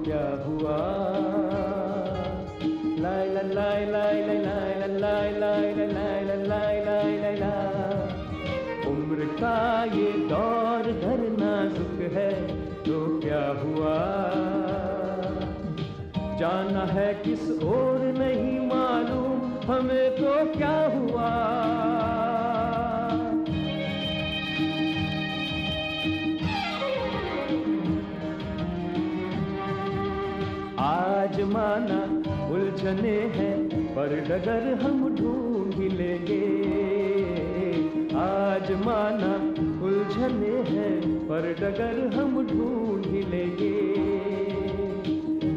क्या हुआ, लाई ला लाई लाई लाई लाई लाई लाई लाई लाई लाई लाई। उम्र का ये दौर धर नाजुक है तो क्या हुआ, जाना है किस ओर नहीं मालूम हमें तो क्या हुआ। आज माना उलझने हैं पर डगर हम ढूंढ ही लेंगे, आज माना उलझने हैं पर डगर हम ढूंढ ही लेंगे।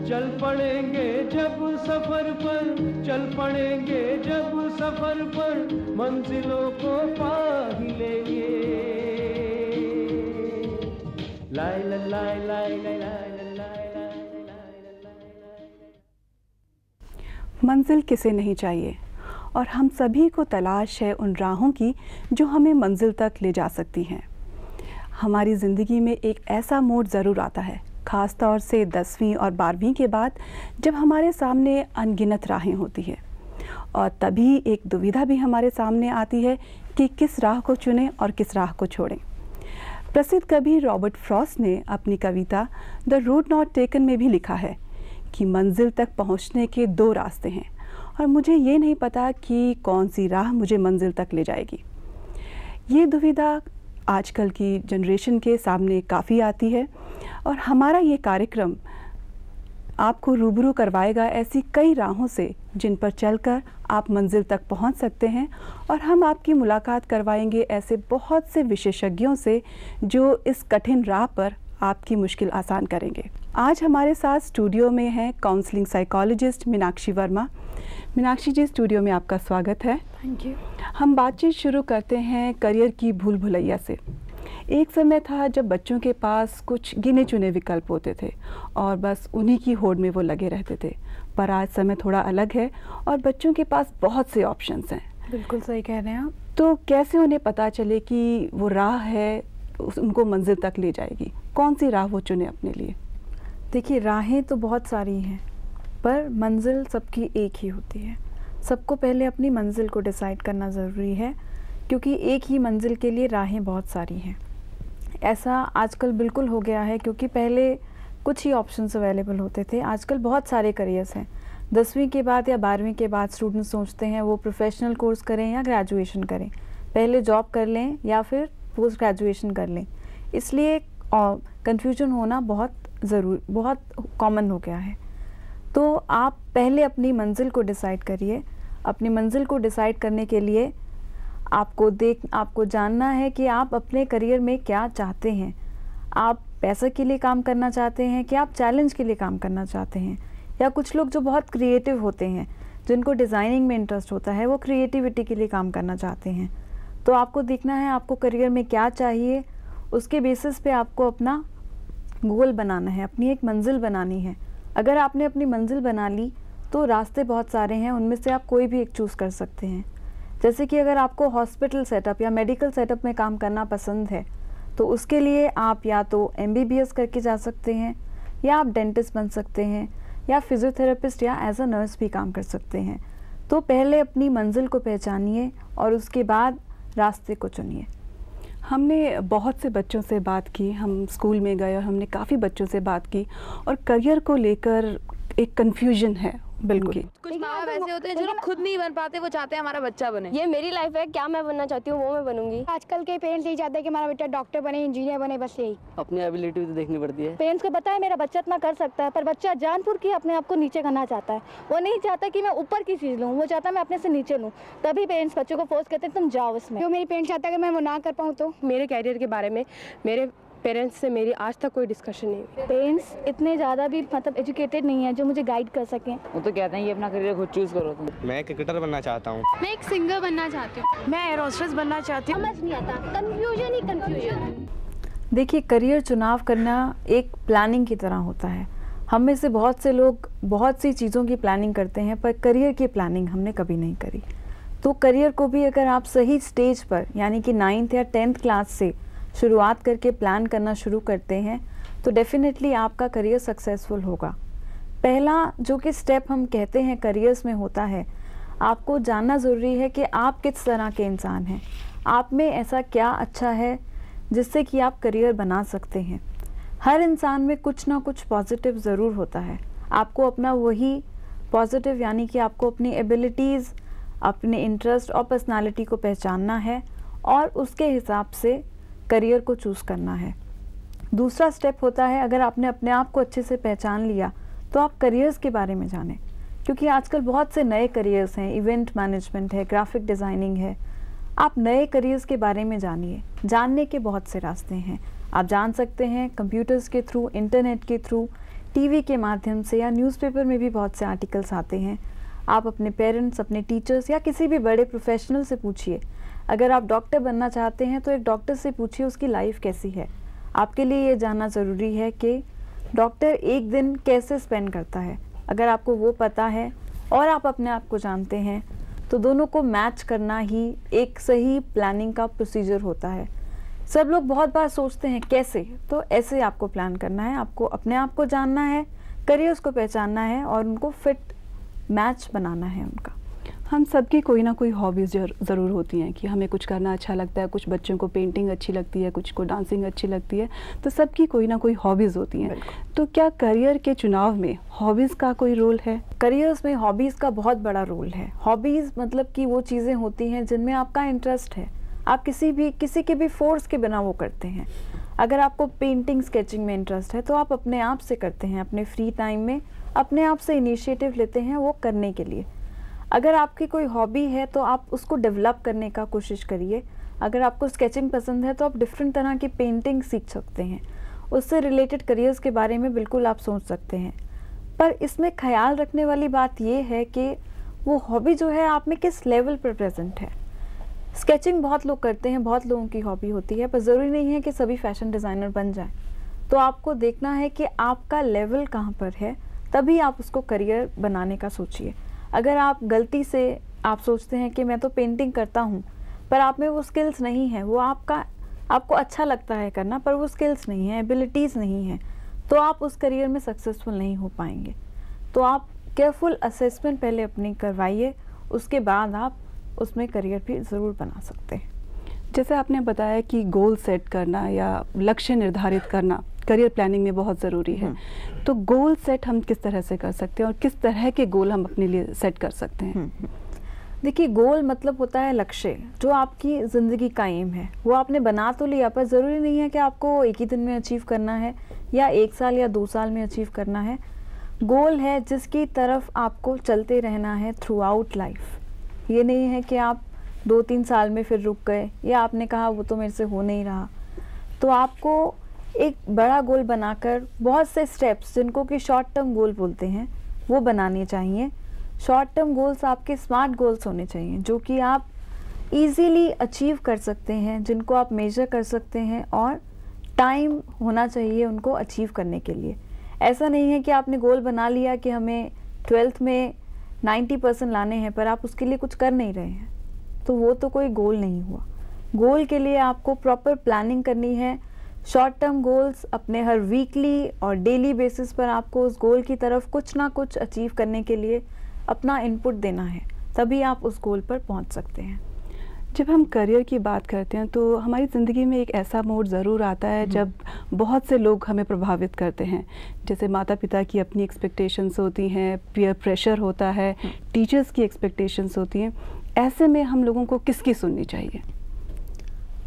चल पड़ेंगे जब सफर पर, चल पड़ेंगे जब सफर पर, मंजिलों को पा ही लेंगे। लाई ला लाई लाई लाई लाई। मंजिल किसे नहीं चाहिए, और हम सभी को तलाश है उन राहों की जो हमें मंजिल तक ले जा सकती हैं। हमारी ज़िंदगी में एक ऐसा मोड़ ज़रूर आता है, ख़ास तौर से 10वीं और 12वीं के बाद, जब हमारे सामने अनगिनत राहें होती है, और तभी एक दुविधा भी हमारे सामने आती है कि किस राह को चुनें और किस राह को छोड़ें। प्रसिद्ध कवि रॉबर्ट फ्रॉस्ट ने अपनी कविता द रूट नॉट टेकन में भी लिखा है कि मंजिल तक पहुंचने के 2 रास्ते हैं, और मुझे ये नहीं पता कि कौन सी राह मुझे मंजिल तक ले जाएगी। ये दुविधा आजकल की जनरेशन के सामने काफ़ी आती है, और हमारा ये कार्यक्रम आपको रूबरू करवाएगा ऐसी कई राहों से जिन पर चलकर आप मंजिल तक पहुंच सकते हैं, और हम आपकी मुलाकात करवाएंगे ऐसे बहुत से विशेषज्ञों से जो इस कठिन राह पर आपकी मुश्किल आसान करेंगे। आज हमारे साथ स्टूडियो में हैं काउंसलिंग साइकोलॉजिस्ट मीनाक्षी वर्मा। मीनाक्षी जी, स्टूडियो में आपका स्वागत है। Thank you. हम बातचीत शुरू करते हैं करियर की भूल भुलैया से। एक समय था जब बच्चों के पास कुछ गिने चुने विकल्प होते थे और बस उन्हीं की होड़ में वो लगे रहते थे, पर आज समय थोड़ा अलग है और बच्चों के पास बहुत से ऑप्शंस हैं। बिल्कुल सही कह रहे हैं आप। तो कैसे उन्हें पता चले कि वो राह है उनको मंजिल तक ले जाएगी, कौन सी राह वो चुने अपने लिए? देखिए, राहें तो बहुत सारी हैं, पर मंजिल सबकी एक ही होती है। सबको पहले अपनी मंजिल को डिसाइड करना ज़रूरी है, क्योंकि एक ही मंजिल के लिए राहें बहुत सारी हैं। ऐसा आजकल बिल्कुल हो गया है, क्योंकि पहले कुछ ही ऑप्शंस अवेलेबल होते थे, आजकल बहुत सारे करियर्स हैं। 10वीं के बाद या 12वीं के बाद स्टूडेंट सोचते हैं वो प्रोफेशनल कोर्स करें या ग्रेजुएशन करें, पहले जॉब कर लें या फिर पोस्ट ग्रेजुएशन कर लें। इसलिए कन्फ्यूजन होना बहुत कॉमन हो गया है। तो आप पहले अपनी मंजिल को डिसाइड करिए। अपनी मंजिल को डिसाइड करने के लिए आपको जानना है कि आप अपने करियर में क्या चाहते हैं। आप पैसा के लिए काम करना चाहते हैं कि आप चैलेंज के लिए काम करना चाहते हैं, या कुछ लोग जो बहुत क्रिएटिव होते हैं, जिनको डिज़ाइनिंग में इंटरेस्ट होता है, वो क्रिएटिविटी के लिए काम करना चाहते हैं। तो आपको देखना है आपको करियर में क्या चाहिए, उसके बेसिस पे आपको अपना गोल बनाना है, अपनी एक मंजिल बनानी है। अगर आपने अपनी मंजिल बना ली तो रास्ते बहुत सारे हैं, उनमें से आप कोई भी एक चूज़ कर सकते हैं। जैसे कि अगर आपको हॉस्पिटल सेटअप या मेडिकल सेटअप में काम करना पसंद है, तो उसके लिए आप या तो MBBS करके जा सकते हैं, या आप डेंटिस्ट बन सकते हैं, या फिजियोथेरेपिस्ट या एज अ नर्स भी काम कर सकते हैं। तो पहले अपनी मंजिल को पहचानिए और उसके बाद रास्ते को चुनिए। हमने बहुत से बच्चों से बात की, हम स्कूल में गए और हमने काफ़ी बच्चों से बात की, और करियर को लेकर एक कन्फ्यूजन है। बिल्कुल, कुछ माँ बाप ऐसे होते हैं जो लोग खुद नहीं बन पाते, वो चाहते हैं हमारा बच्चा बने। ये मेरी लाइफ है, क्या मैं बनना चाहती हूँ वो मैं बनूंगी। आजकल के पेरेंट्स यही चाहते हैं कि हमारा बेटा डॉक्टर बने, इंजीनियर बने, बस यही। अपनी एबिलिटी तो देखनी पड़ती है। पेरेंट्स को पता है मेरा बच्चा इतना कर सकता है, पर बच्चा जानबूझ के अपने आप को नीचे करना चाहता है। वो नहीं चाहता कि मैं ऊपर की चीज़ लूँ, वो चाहता है मैं अपने से नीचे लूँ। तभी पेरेंट्स बच्चों को फोर्स करते हैं तुम जाओ इसमें। जो मेरी पेरेंट्स चाहता है कि मैं वो ना कर पाऊँ। तो मेरे कैरियर के बारे में मेरे पेरेंट्स से मेरी आज तक कोई डिस्कशन नहीं हुई। पेरेंट्स इतने ज़्यादा भी मतलब एजुकेटेड नहीं है जो मुझे गाइड कर सकें। वो तो कहते हैं ये अपना करियर खुद चूज़ करो तुम। मैं क्रिकेटर बनना चाहता हूँ। मैं एक सिंगर बनना चाहती हूँ। मैं एयर होस्टेस बनना चाहती हूँ। समझ नहीं आता, कंफ्यूजन ही कंफ्यूजन। देखिए, करियर चुनाव करना एक प्लानिंग की तरह होता है। हम में से बहुत से लोग बहुत सी चीज़ों की प्लानिंग करते हैं, पर करियर की प्लानिंग हमने कभी नहीं करी। तो करियर को भी अगर आप सही स्टेज पर, यानी कि 9th या 10th क्लास से शुरुआत करके प्लान करना शुरू करते हैं, तो डेफिनेटली आपका करियर सक्सेसफुल होगा। पहला जो कि स्टेप हम कहते हैं करियर्स में होता है, आपको जानना ज़रूरी है कि आप किस तरह के इंसान हैं, आप में ऐसा क्या अच्छा है जिससे कि आप करियर बना सकते हैं। हर इंसान में कुछ ना कुछ पॉजिटिव ज़रूर होता है। आपको अपना वही पॉजिटिव यानी कि आपको अपनी एबिलिटीज़, अपने इंटरेस्ट और पर्सनालिटी को पहचानना है और उसके हिसाब से करियर को चूज़ करना है। दूसरा स्टेप होता है, अगर आपने अपने आप को अच्छे से पहचान लिया तो आप करियर्स के बारे में जानें, क्योंकि आजकल बहुत से नए करियर्स हैं, इवेंट मैनेजमेंट है, ग्राफिक डिज़ाइनिंग है। आप नए करियर्स के बारे में जानिए। जानने के बहुत से रास्ते हैं, आप जान सकते हैं कंप्यूटर्स के थ्रू, इंटरनेट के थ्रू, टीवी के माध्यम से, या न्यूज़पेपर में भी बहुत से आर्टिकल्स आते हैं। आप अपने पेरेंट्स, अपने टीचर्स या किसी भी बड़े प्रोफेशनल से पूछिए। अगर आप डॉक्टर बनना चाहते हैं तो एक डॉक्टर से पूछिए उसकी लाइफ कैसी है। आपके लिए ये जानना ज़रूरी है कि डॉक्टर एक दिन कैसे स्पेंड करता है। अगर आपको वो पता है और आप अपने आप को जानते हैं तो दोनों को मैच करना ही एक सही प्लानिंग का प्रोसीजर होता है। सब लोग बहुत बार सोचते हैं कैसे, तो ऐसे आपको प्लान करना है। आपको अपने आप को जानना है, करियर्स को पहचानना है और उनको फिट मैच बनाना है उनका। हम सबकी कोई ना कोई हॉबीज़ ज़रूर होती हैं कि हमें कुछ करना अच्छा लगता है। कुछ बच्चों को पेंटिंग अच्छी लगती है, कुछ को डांसिंग अच्छी लगती है, तो सबकी कोई ना कोई हॉबीज़ होती हैं। तो क्या करियर के चुनाव में हॉबीज़ का कोई रोल है? करियर्स में हॉबीज़ का बहुत बड़ा रोल है। हॉबीज़ मतलब कि वो चीज़ें होती हैं जिनमें आपका इंटरेस्ट है, आप किसी के भी फोर्स के बिना वो करते हैं। अगर आपको पेंटिंग, स्केचिंग में इंटरेस्ट है तो आप अपने आप से करते हैं, अपने फ्री टाइम में अपने आप से इनिशिएटिव लेते हैं वो करने के लिए। अगर आपकी कोई हॉबी है तो आप उसको डेवलप करने का कोशिश करिए। अगर आपको स्केचिंग पसंद है तो आप डिफरेंट तरह की पेंटिंग सीख सकते हैं, उससे रिलेटेड करियर्स के बारे में बिल्कुल आप सोच सकते हैं। पर इसमें ख्याल रखने वाली बात ये है कि वो हॉबी जो है आप में किस लेवल पर प्रेजेंट है। स्केचिंग बहुत लोग करते हैं, बहुत लोगों की हॉबी होती है, पर ज़रूरी नहीं है कि सभी फैशन डिज़ाइनर बन जाएं। तो आपको देखना है कि आपका लेवल कहाँ पर है, तभी आप उसको करियर बनाने का सोचिए। अगर आप गलती से आप सोचते हैं कि मैं तो पेंटिंग करता हूँ, पर आप में वो स्किल्स नहीं है, वो आपको अच्छा लगता है करना, पर वो स्किल्स नहीं है, एबिलिटीज़ नहीं है, तो आप उस करियर में सक्सेसफुल नहीं हो पाएंगे। तो आप केयरफुल असेसमेंट पहले अपनी करवाइए, उसके बाद आप उसमें करियर भी ज़रूर बना सकते हैं। जैसे आपने बताया कि गोल सेट करना या लक्ष्य निर्धारित करना करियर प्लानिंग में बहुत ज़रूरी है, तो गोल सेट हम किस तरह से कर सकते हैं और किस तरह के गोल हम अपने लिए सेट कर सकते हैं? देखिए, गोल मतलब होता है लक्ष्य, जो आपकी ज़िंदगी का एम है। वो आपने बना तो लिया, पर ज़रूरी नहीं है कि आपको एक ही दिन में अचीव करना है या 1 साल या 2 साल में अचीव करना है। गोल है जिसकी तरफ आपको चलते रहना है थ्रू आउट लाइफ। ये नहीं है कि आप 2-3 साल में फिर रुक गए या आपने कहा वो तो मेरे से हो नहीं रहा। तो आपको एक बड़ा गोल बनाकर बहुत से स्टेप्स, जिनको कि शॉर्ट टर्म गोल बोलते हैं, वो बनाने चाहिए। शॉर्ट टर्म गोल्स आपके स्मार्ट गोल्स होने चाहिए, जो कि आप इजीली अचीव कर सकते हैं, जिनको आप मेजर कर सकते हैं, और टाइम होना चाहिए उनको अचीव करने के लिए। ऐसा नहीं है कि आपने गोल बना लिया कि हमें 12th में 90% लाने हैं, पर आप उसके लिए कुछ कर नहीं रहे हैं, तो वो तो कोई गोल नहीं हुआ। गोल के लिए आपको प्रॉपर प्लानिंग करनी है। शॉर्ट टर्म गोल्स अपने हर वीकली और डेली बेसिस पर आपको उस गोल की तरफ कुछ ना कुछ अचीव करने के लिए अपना इनपुट देना है, तभी आप उस गोल पर पहुंच सकते हैं। जब हम करियर की बात करते हैं तो हमारी ज़िंदगी में एक ऐसा मोड़ ज़रूर आता है जब बहुत से लोग हमें प्रभावित करते हैं। जैसे माता पिता की अपनी एक्सपेक्टेशंस होती हैं, पीयर प्रेशर होता है, टीचर्स की एक्सपेक्टेशंस होती हैं। ऐसे में हम लोगों को किसकी सुननी चाहिए?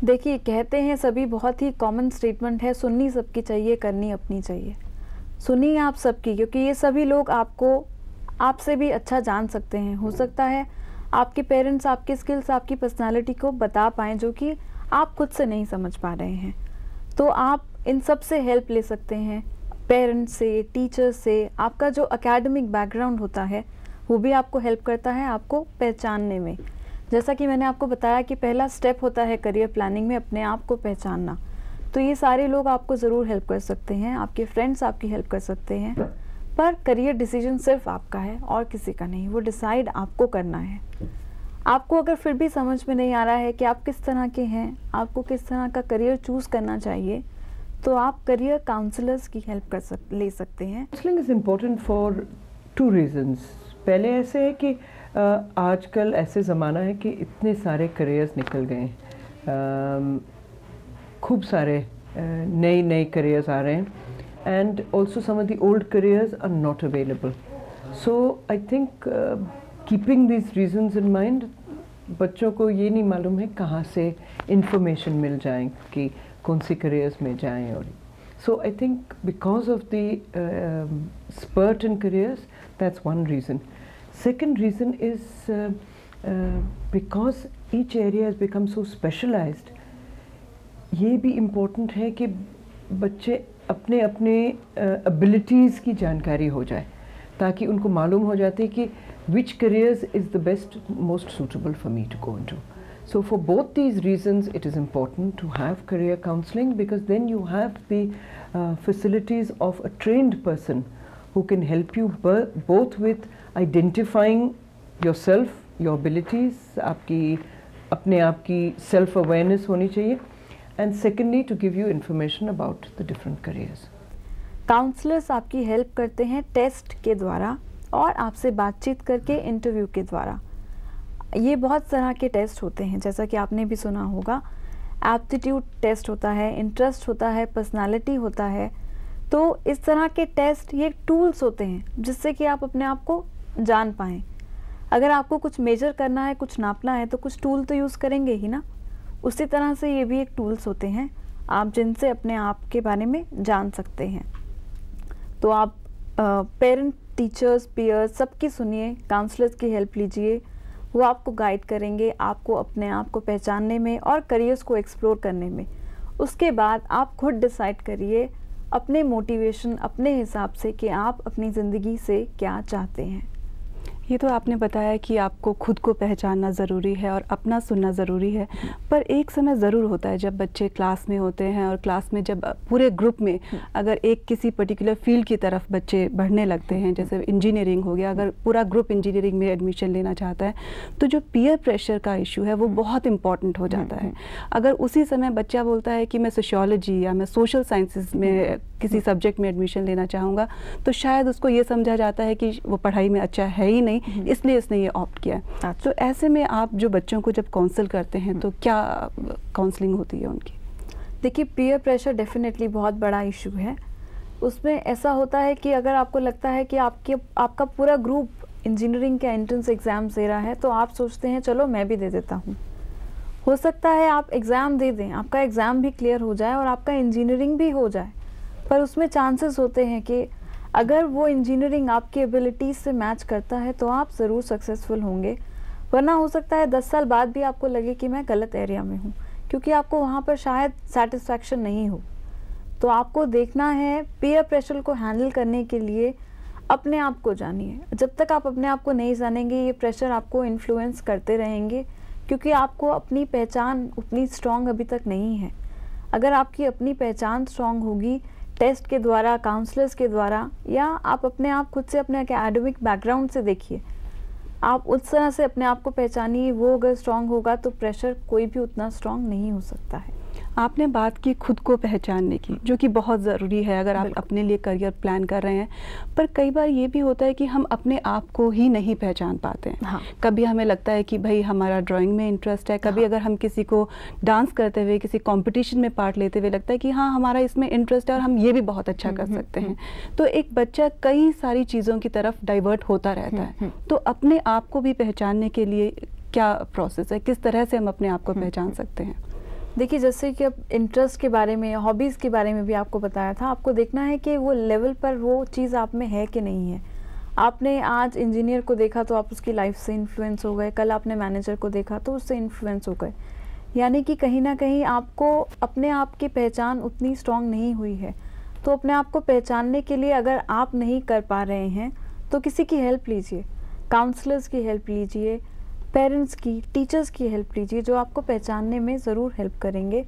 देखिए, कहते हैं सभी, बहुत ही कॉमन स्टेटमेंट है, सुननी सबकी चाहिए, करनी अपनी चाहिए। सुनिए आप सबकी, क्योंकि ये सभी लोग आपसे भी अच्छा जान सकते हैं। हो सकता है आपके पेरेंट्स आपके स्किल्स, आपकी पर्सनालिटी को बता पाएँ जो कि आप खुद से नहीं समझ पा रहे हैं। तो आप इन सब से हेल्प ले सकते हैं, पेरेंट्स से, टीचर्स से। आपका जो एकेडमिक बैकग्राउंड होता है वो भी आपको हेल्प करता है आपको पहचानने में। जैसा कि मैंने आपको बताया कि पहला स्टेप होता है करियर प्लानिंग में अपने आप को पहचानना। तो ये सारे लोग आपको ज़रूर हेल्प कर सकते हैं, आपके फ्रेंड्स आपकी हेल्प कर सकते हैं, पर करियर डिसीजन सिर्फ आपका है और किसी का नहीं। वो डिसाइड आपको करना है। आपको अगर फिर भी समझ में नहीं आ रहा है कि आप किस तरह के हैं, आपको किस तरह का करियर चूज़ करना चाहिए, तो आप करियर काउंसलर्स की हेल्प ले सकते हैं। Counselling is important for 2 reasons. पहले ऐसे है कि आजकल ऐसे ज़माना है कि इतने सारे करियर्स निकल गए हैं, खूब सारे नए करियर्स आ रहे हैं, and also some of the old careers are not available. So I think keeping this reasons in mind, बच्चों को ये नहीं मालूम है कहाँ से इंफॉर्मेशन मिल जाए कि कौन सी करियर्स में जाएं। और so I think because of the spurt in careers, that's one reason. Second reason is because each area has become so specialized. ये भी important है कि बच्चे अपने अपने abilities की जानकारी हो जाए, ताकि उनको मालूम हो जाते कि which careers is the best, most suitable for me to go into. So for both these reasons, it is important to have career counseling, because then you have the facilities of a trained person who can help you both with identifying yourself, your abilities, आपकी अपने आप की self awareness होनी चाहिए, and secondly to give you information about the different careers. Counsellors आपकी help करते हैं test के द्वारा और आपसे बातचीत करके इंटरव्यू के द्वारा। ये बहुत तरह के टेस्ट होते हैं, जैसा कि आपने भी सुना होगा, एप्टीट्यूड टेस्ट होता है, इंटरेस्ट होता है, पर्सनालिटी होता है। तो इस तरह के टेस्ट ये टूल्स होते हैं जिससे कि आप अपने आप को जान पाएँ। अगर आपको कुछ मेजर करना है, कुछ नापना है, तो कुछ टूल तो यूज़ करेंगे ही ना। उसी तरह से ये भी एक टूल्स होते हैं आप जिनसे अपने आप के बारे में जान सकते हैं। तो आप पेरेंट, टीचर्स, पीयर्स सबकी सुनिए, काउंसलर्स की हेल्प लीजिए, वो आपको गाइड करेंगे आपको अपने आप को पहचानने में और करियर्स को एक्सप्लोर करने में। उसके बाद आप खुद डिसाइड करिए अपने मोटिवेशन, अपने हिसाब से कि आप अपनी ज़िंदगी से क्या चाहते हैं। ये तो आपने बताया कि आपको खुद को पहचानना ज़रूरी है और अपना सुनना ज़रूरी है, पर एक समय ज़रूर होता है जब बच्चे क्लास में होते हैं और क्लास में जब पूरे ग्रुप में अगर एक किसी पर्टिकुलर फील्ड की तरफ बच्चे बढ़ने लगते हैं, जैसे इंजीनियरिंग हो गया, अगर पूरा ग्रुप इंजीनियरिंग में एडमिशन लेना चाहता है, तो जो पीयर प्रेशर का इशू है वो बहुत इम्पॉर्टेंट हो जाता है। अगर उसी समय बच्चा बोलता है कि मैं सोशियोलॉजी या मैं सोशल साइंसेस में किसी सब्जेक्ट में एडमिशन लेना चाहूँगा, तो शायद उसको ये समझा जाता है कि वो पढ़ाई में अच्छा है ही नहीं, इसलिए इसने ये ऑप्ट किया है। तो ऐसे में आप जो बच्चों को जब काउंसल करते हैं तो क्या काउंसलिंग होती है उनकी? देखिए, पीयर प्रेशर डेफिनेटली बहुत बड़ा इशू है। उसमें ऐसा होता है कि अगर आपको लगता है कि आपका पूरा ग्रुप इंजीनियरिंग के एंट्रेंस एग्ज़ाम्स दे रहा है, तो आप सोचते हैं चलो मैं भी दे देता हूँ। हो सकता है आप एग्ज़ाम दे दें, आपका एग्ज़ाम भी क्लियर हो जाए और आपका इंजीनियरिंग भी हो जाए, पर उसमें चांसेस होते हैं कि अगर वो इंजीनियरिंग आपकी एबिलिटीज़ से मैच करता है तो आप ज़रूर सक्सेसफुल होंगे, वरना हो सकता है 10 साल बाद भी आपको लगे कि मैं गलत एरिया में हूँ, क्योंकि आपको वहाँ पर शायद सेटिस्फैक्शन नहीं हो। तो आपको देखना है, पीयर प्रेशर को हैंडल करने के लिए अपने आप को जानिए। जब तक आप अपने आप को नहीं जानेंगे, ये प्रेशर आपको इन्फ्लुएंस करते रहेंगे, क्योंकि आपको अपनी पहचान उतनी स्ट्रॉन्ग अभी तक नहीं है। अगर आपकी अपनी पहचान स्ट्रॉन्ग होगी टेस्ट के द्वारा, काउंसलर्स के द्वारा, या आप अपने आप खुद से अपने एकेडमिक बैकग्राउंड से देखिए, आप उस तरह से अपने आप को पहचानिए, वो अगर स्ट्रॉन्ग होगा तो प्रेशर कोई भी उतना स्ट्रॉन्ग नहीं हो सकता है। आपने बात की खुद को पहचानने की, जो कि बहुत ज़रूरी है अगर आप अपने लिए करियर प्लान कर रहे हैं, पर कई बार ये भी होता है कि हम अपने आप को ही नहीं पहचान पाते हैं। हाँ। कभी हमें लगता है कि भाई हमारा ड्राइंग में इंटरेस्ट है, कभी अगर हम किसी को डांस करते हुए, किसी कंपटीशन में पार्ट लेते हुए लगता है कि हाँ हमारा इसमें इंटरेस्ट है और हम ये भी बहुत अच्छा कर सकते हैं। तो एक बच्चा कई सारी चीज़ों की तरफ डाइवर्ट होता रहता है। तो अपने आप को भी पहचानने के लिए क्या प्रोसेस है, किस तरह से हम अपने आप को पहचान सकते हैं? देखिए, जैसे कि अब इंटरेस्ट के बारे में, हॉबीज़ के बारे में भी आपको बताया था, आपको देखना है कि वो लेवल पर वो चीज़ आप में है कि नहीं है। आपने आज इंजीनियर को देखा तो आप उसकी लाइफ से इन्फ्लुएंस हो गए, कल आपने मैनेजर को देखा तो उससे इन्फ्लुएंस हो गए, यानी कि कहीं ना कहीं आपको अपने आप की पहचान उतनी स्ट्रॉन्ग नहीं हुई है। तो अपने आप को पहचानने के लिए अगर आप नहीं कर पा रहे हैं तो किसी की हेल्प लीजिए, काउंसलर्स की हेल्प लीजिए, पेरेंट्स की, टीचर्स की हेल्प लीजिए, जो आपको पहचानने में ज़रूर हेल्प करेंगे।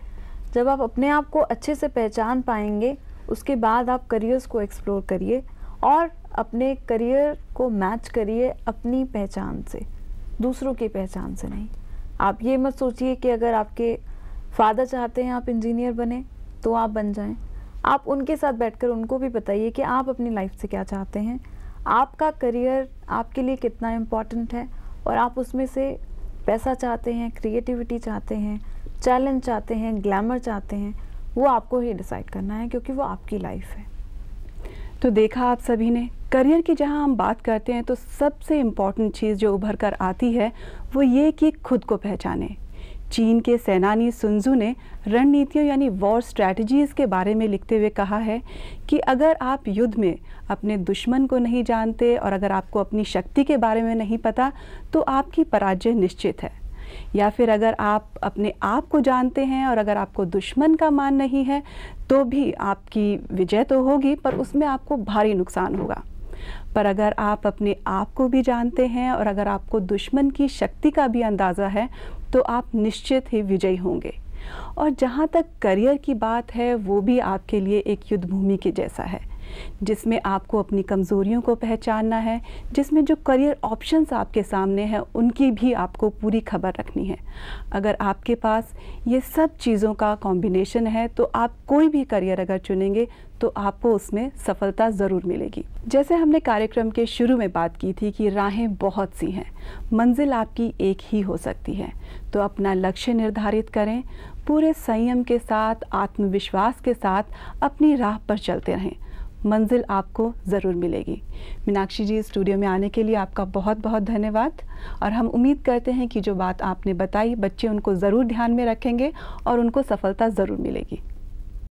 जब आप अपने आप को अच्छे से पहचान पाएंगे, उसके बाद आप करियर्स को एक्सप्लोर करिए और अपने करियर को मैच करिए अपनी पहचान से, दूसरों की पहचान से नहीं। आप ये मत सोचिए कि अगर आपके फादर चाहते हैं आप इंजीनियर बने तो आप बन जाएं, आप उनके साथ बैठकर उनको भी बताइए कि आप अपनी लाइफ से क्या चाहते हैं, आपका करियर आपके लिए कितना इम्पोर्टेंट है, और आप उसमें से पैसा चाहते हैं, क्रिएटिविटी चाहते हैं, चैलेंज चाहते हैं, ग्लैमर चाहते हैं, वो आपको ही डिसाइड करना है, क्योंकि वो आपकी लाइफ है। तो देखा आप सभी ने, करियर की जहां हम बात करते हैं तो सबसे इम्पॉर्टेंट चीज़ जो उभर कर आती है वो ये कि खुद को पहचानें। चीन के सेनानी सुन त्सू ने रणनीतियों यानी वॉर स्ट्रैटेजीज़ के बारे में लिखते हुए कहा है कि अगर आप युद्ध में अपने दुश्मन को नहीं जानते और अगर आपको अपनी शक्ति के बारे में नहीं पता तो आपकी पराजय निश्चित है। या फिर अगर आप अपने आप को जानते हैं और अगर आपको दुश्मन का मान नहीं है तो भी आपकी विजय तो होगी पर उसमें आपको भारी नुकसान होगा। पर अगर आप अपने आप को भी जानते हैं और अगर आपको दुश्मन की शक्ति का भी अंदाज़ा है तो आप निश्चित ही विजयी होंगे। और जहाँ तक करियर की बात है वो भी आपके लिए एक युद्ध भूमि के जैसा है, जिसमें आपको अपनी कमज़ोरियों को पहचानना है, जिसमें जो करियर ऑप्शंस आपके सामने हैं उनकी भी आपको पूरी खबर रखनी है। अगर आपके पास ये सब चीज़ों का कॉम्बिनेशन है तो आप कोई भी करियर अगर चुनेंगे तो आपको उसमें सफलता ज़रूर मिलेगी। जैसे हमने कार्यक्रम के शुरू में बात की थी कि राहें बहुत सी हैं, मंजिल आपकी एक ही हो सकती है। तो अपना लक्ष्य निर्धारित करें, पूरे संयम के साथ, आत्मविश्वास के साथ अपनी राह पर चलते रहें, मंजिल आपको ज़रूर मिलेगी। मीनाक्षी जी, स्टूडियो में आने के लिए आपका बहुत बहुत धन्यवाद। और हम उम्मीद करते हैं कि जो बात आपने बताई बच्चे उनको ज़रूर ध्यान में रखेंगे और उनको सफलता ज़रूर मिलेगी।